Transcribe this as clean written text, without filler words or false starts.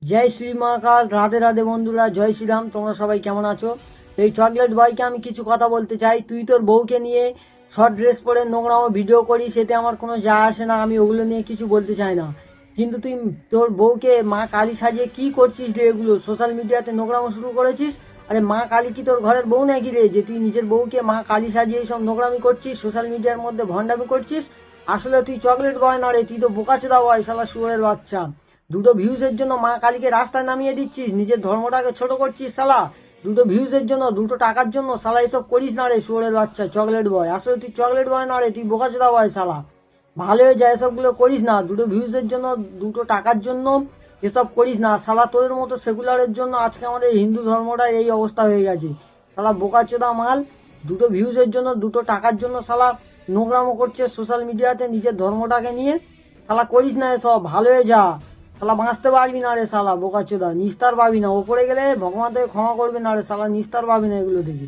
জয় শ্রী মহাকাল, রাধে রাধে বন্ধুরা, জয় শ্রীরাম। তোমরা সবাই কেমন আছো? এই চকলেট বয়কে আমি কিছু কথা বলতে চাই। তুই তোর বউকে নিয়ে শর্ট ড্রেস পরে নোংরামো ভিডিও করিস, এতে আমার কোনো যা আসে না, আমি ওগুলো নিয়ে কিছু বলতে চাই না। কিন্তু তুই তোর বউকে মা কালী সাজিয়ে কি করছিস রে? এগুলো সোশ্যাল মিডিয়াতে নোংরামো শুরু করেছিস। আরে মা কালী কি তোর ঘরের বউ নাকি রে, যে তুই নিজের বউকে মা কালী সাজিয়ে এইসব নোংরামি করছিস, সোশ্যাল মিডিয়ার মধ্যে ভণ্ডামি করছিস? আসলে তুই চকলেট বয় না রে, তুই তো বোকাচোদা বয়, শালা শুয়োরের বাচ্চা। দুটো ভিউজের জন্য মা কালীকে রাস্তায় নামিয়ে দিচ্ছিস, নিজের ধর্মটাকে ছোট করছিস শালা। দুটো ভিউজের জন্য, দুটো টাকার জন্য শালা এসব করিস না রে শুয়োরের বাচ্চা, চকলেট বয়। আসলে তুই চকলেট বয় না রে, তুই বোকাচোদা বয় শালা। ভালো হয়ে যায়, এসবগুলো করিস না। দুটো ভিউজের জন্য, দুটো টাকার জন্য এসব করিস না শালা। তোদের মতো সেকুলারের জন্য আজকে আমাদের হিন্দু ধর্মটা এই অবস্থা হয়ে গেছে শালা, বোকাচোদা মাল। দুটো ভিউজের জন্য, দুটো টাকার জন্য শালা নোংরামো করছে সোশ্যাল মিডিয়াতে নিজের ধর্মটাকে নিয়ে। শালা করিস না এসব, ভালো হয়ে যা শালা। বাঁচতে পারবি না রে শালা বোকাচোদা, নিস্তার পাবি না। ওপরে গেলে ভগবান থেকে ক্ষমা করবে না রে শালা, নিস্তার পাবি না এগুলো থেকে।